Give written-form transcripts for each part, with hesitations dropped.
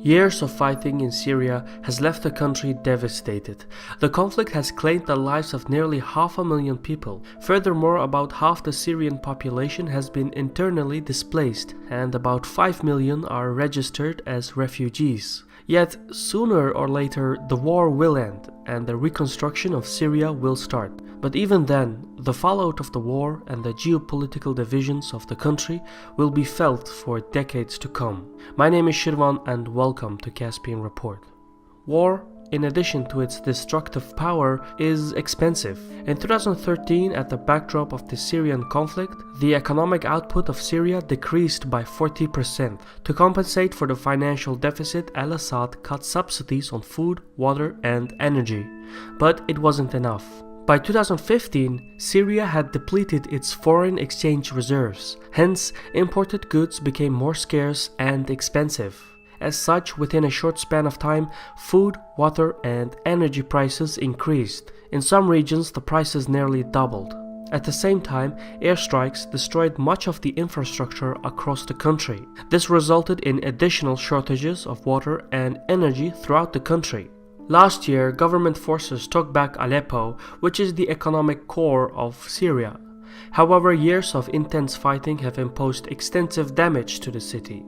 Years of fighting in Syria has left the country devastated. The conflict has claimed the lives of nearly 500,000 people. Furthermore, about half the Syrian population has been internally displaced, and about 5 million are registered as refugees. Yet, sooner or later, the war will end, and the reconstruction of Syria will start. But even then, the fallout of the war and the geopolitical divisions of the country will be felt for decades to come. My name is Shirvan and welcome to Caspian Report. War, in addition to its destructive power, is expensive. In 2013, at the backdrop of the Syrian conflict, the economic output of Syria decreased by 40%. To compensate for the financial deficit, al-Assad cut subsidies on food, water, and energy. But it wasn't enough. By 2015, Syria had depleted its foreign exchange reserves. Hence, imported goods became more scarce and expensive. As such, within a short span of time, food, water, and energy prices increased. In some regions, the prices nearly doubled. At the same time, airstrikes destroyed much of the infrastructure across the country. This resulted in additional shortages of water and energy throughout the country. Last year, government forces took back Aleppo, which is the economic core of Syria. However, years of intense fighting have imposed extensive damage to the city.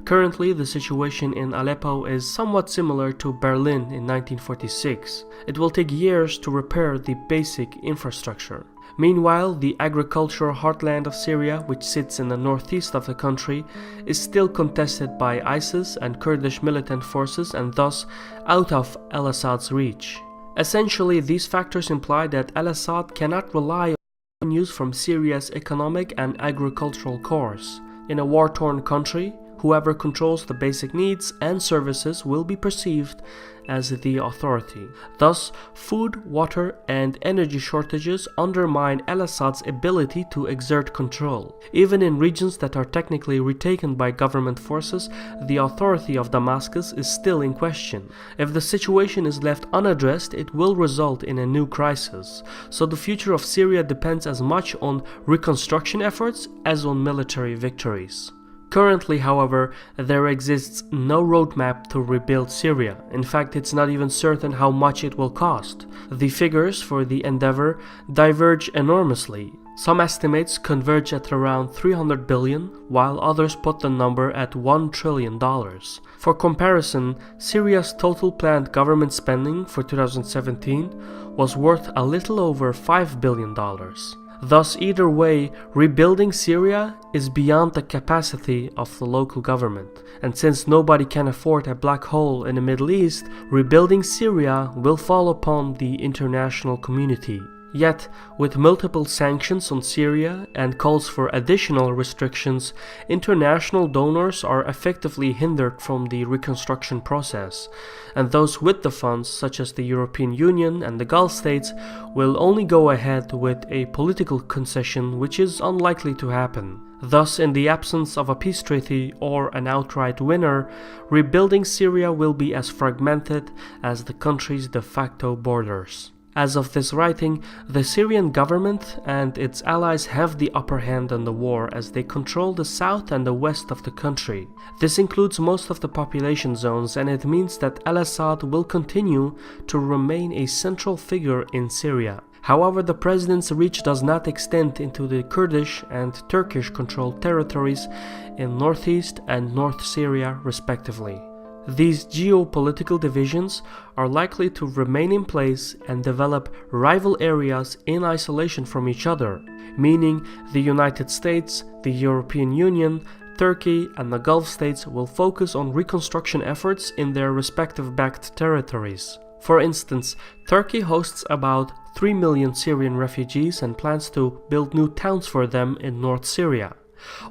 Currently, the situation in Aleppo is somewhat similar to Berlin in 1946. It will take years to repair the basic infrastructure. Meanwhile, the agricultural heartland of Syria, which sits in the northeast of the country, is still contested by ISIS and Kurdish militant forces and thus out of al-Assad's reach. Essentially, these factors imply that al-Assad cannot rely on revenues from Syria's economic and agricultural cores. In a war-torn country, whoever controls the basic needs and services will be perceived as the authority. Thus, food, water, and energy shortages undermine al-Assad's ability to exert control. Even in regions that are technically retaken by government forces, the authority of Damascus is still in question. If the situation is left unaddressed, it will result in a new crisis. So the future of Syria depends as much on reconstruction efforts as on military victories. Currently, however, there exists no roadmap to rebuild Syria. In fact, it's not even certain how much it will cost. The figures for the endeavor diverge enormously. Some estimates converge at around 300 billion, while others put the number at $1 trillion. For comparison, Syria's total planned government spending for 2017 was worth a little over $5 billion. Thus, either way, rebuilding Syria is beyond the capacity of the local government. And since nobody can afford a black hole in the Middle East, rebuilding Syria will fall upon the international community. Yet, with multiple sanctions on Syria and calls for additional restrictions, international donors are effectively hindered from the reconstruction process, and those with the funds, such as the European Union and the Gulf states, will only go ahead with a political concession which is unlikely to happen. Thus, in the absence of a peace treaty or an outright winner, rebuilding Syria will be as fragmented as the country's de facto borders. As of this writing, the Syrian government and its allies have the upper hand in the war as they control the south and the west of the country. This includes most of the population zones, and it means that al-Assad will continue to remain a central figure in Syria. However, the president's reach does not extend into the Kurdish and Turkish-controlled territories in northeast and north Syria, respectively. These geopolitical divisions are likely to remain in place and develop rival areas in isolation from each other, meaning the United States, the European Union, Turkey, and the Gulf states will focus on reconstruction efforts in their respective backed territories. For instance, Turkey hosts about 3 million Syrian refugees and plans to build new towns for them in North Syria.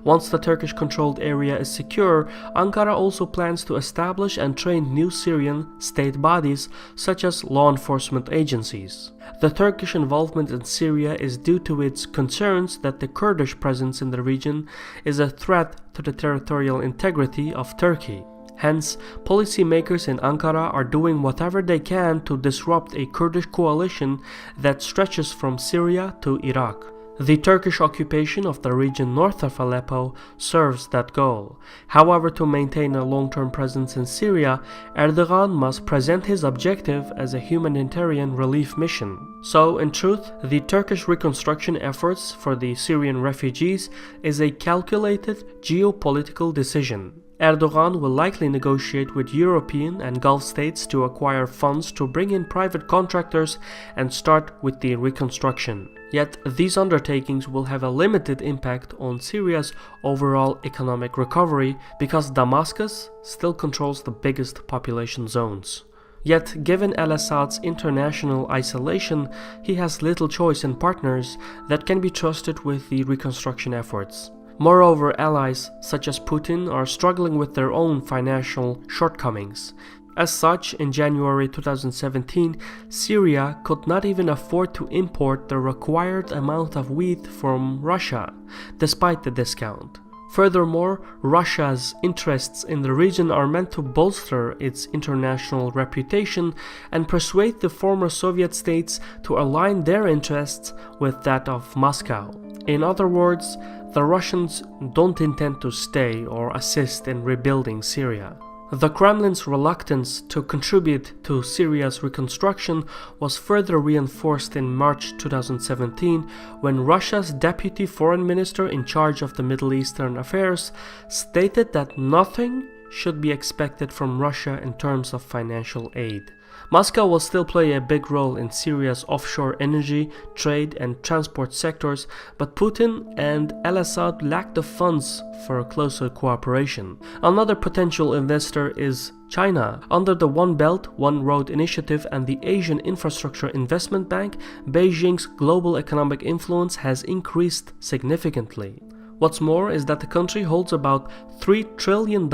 Once the Turkish-controlled area is secure, Ankara also plans to establish and train new Syrian state bodies such as law enforcement agencies. The Turkish involvement in Syria is due to its concerns that the Kurdish presence in the region is a threat to the territorial integrity of Turkey. Hence, policymakers in Ankara are doing whatever they can to disrupt a Kurdish coalition that stretches from Syria to Iraq. The Turkish occupation of the region north of Aleppo serves that goal. However, to maintain a long-term presence in Syria, Erdogan must present his objective as a humanitarian relief mission. So, in truth, the Turkish reconstruction efforts for the Syrian refugees is a calculated geopolitical decision. Erdogan will likely negotiate with European and Gulf states to acquire funds to bring in private contractors and start with the reconstruction. Yet, these undertakings will have a limited impact on Syria's overall economic recovery because Damascus still controls the biggest population zones. Yet, given al-Assad's international isolation, he has little choice in partners that can be trusted with the reconstruction efforts. Moreover, allies such as Putin are struggling with their own financial shortcomings. As such, in January 2017, Syria could not even afford to import the required amount of wheat from Russia, despite the discount. Furthermore, Russia's interests in the region are meant to bolster its international reputation and persuade the former Soviet states to align their interests with that of Moscow. In other words, the Russians don't intend to stay or assist in rebuilding Syria. The Kremlin's reluctance to contribute to Syria's reconstruction was further reinforced in March 2017 when Russia's deputy foreign minister in charge of the Middle Eastern affairs stated that nothing should be expected from Russia in terms of financial aid. Moscow will still play a big role in Syria's offshore energy, trade, and transport sectors, but Putin and al-Assad lack the funds for closer cooperation. Another potential investor is China. Under the One Belt, One Road initiative and the Asian Infrastructure Investment Bank, Beijing's global economic influence has increased significantly. What's more is that the country holds about $3 trillion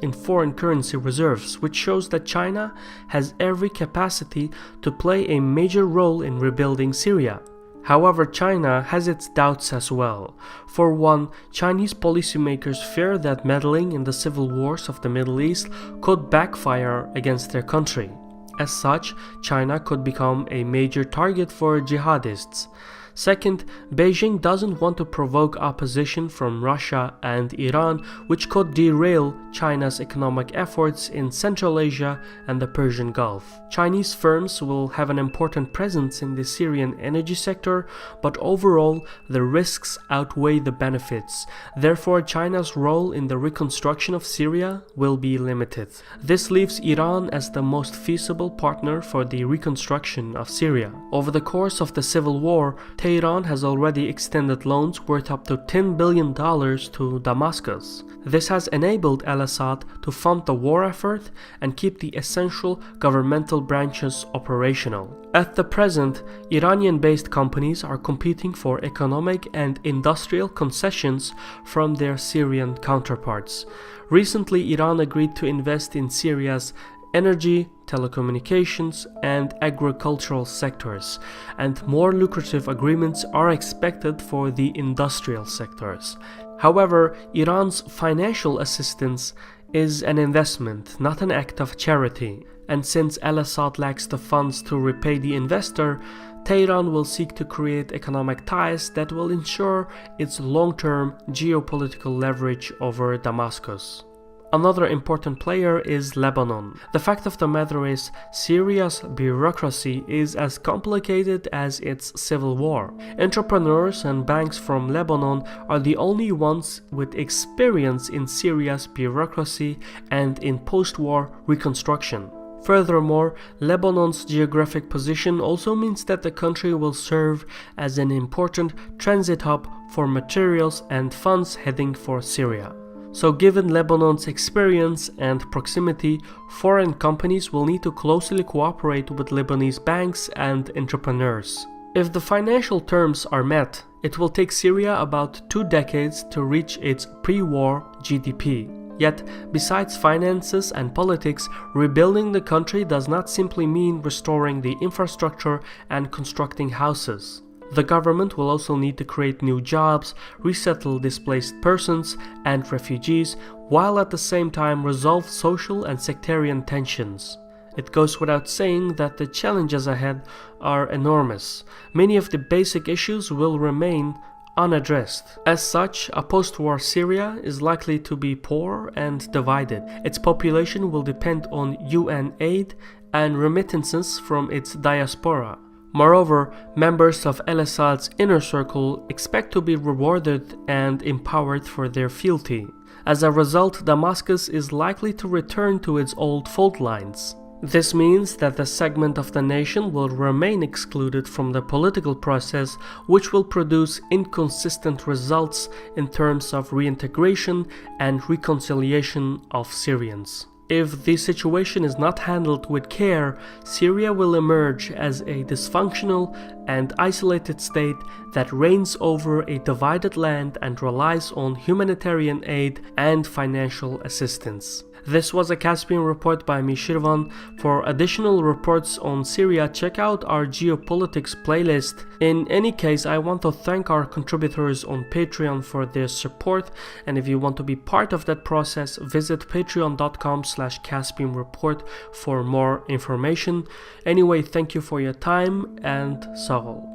in foreign currency reserves, which shows that China has every capacity to play a major role in rebuilding Syria. However, China has its doubts as well. For one, Chinese policymakers fear that meddling in the civil wars of the Middle East could backfire against their country. As such, China could become a major target for jihadists. Second, Beijing doesn't want to provoke opposition from Russia and Iran, which could derail China's economic efforts in Central Asia and the Persian Gulf. Chinese firms will have an important presence in the Syrian energy sector, but overall, the risks outweigh the benefits. Therefore, China's role in the reconstruction of Syria will be limited. This leaves Iran as the most feasible partner for the reconstruction of Syria. Over the course of the civil war, Tehran has already extended loans worth up to $10 billion to Damascus. This has enabled al-Assad to fund the war effort and keep the essential governmental branches operational. At the present, Iranian-based companies are competing for economic and industrial concessions from their Syrian counterparts. Recently, Iran agreed to invest in Syria's energy, telecommunications, and agricultural sectors, and more lucrative agreements are expected for the industrial sectors. However, Iran's financial assistance is an investment, not an act of charity, and since al-Assad lacks the funds to repay the investor, Tehran will seek to create economic ties that will ensure its long-term geopolitical leverage over Damascus. Another important player is Lebanon. The fact of the matter is, Syria's bureaucracy is as complicated as its civil war. Entrepreneurs and banks from Lebanon are the only ones with experience in Syria's bureaucracy and in post-war reconstruction. Furthermore, Lebanon's geographic position also means that the country will serve as an important transit hub for materials and funds heading for Syria. So given Lebanon's experience and proximity, foreign companies will need to closely cooperate with Lebanese banks and entrepreneurs. If the financial terms are met, it will take Syria about 2 decades to reach its pre-war GDP. Yet, besides finances and politics, rebuilding the country does not simply mean restoring the infrastructure and constructing houses. The government will also need to create new jobs, resettle displaced persons and refugees, while at the same time resolve social and sectarian tensions. It goes without saying that the challenges ahead are enormous. Many of the basic issues will remain unaddressed. As such, a post-war Syria is likely to be poor and divided. Its population will depend on UN aid and remittances from its diaspora. Moreover, members of al-Assad's inner circle expect to be rewarded and empowered for their fealty. As a result, Damascus is likely to return to its old fault lines. This means that a segment of the nation will remain excluded from the political process, which will produce inconsistent results in terms of reintegration and reconciliation of Syrians. If the situation is not handled with care, Syria will emerge as a dysfunctional and isolated state that reigns over a divided land and relies on humanitarian aid and financial assistance. This was a Caspian report by me, Shirvan. For additional reports on Syria, check out our geopolitics playlist. In any case, I want to thank our contributors on Patreon for their support, and if you want to be part of that process, visit patreon.com/Caspian report for more information. Anyway, thank you for your time, and Sahol.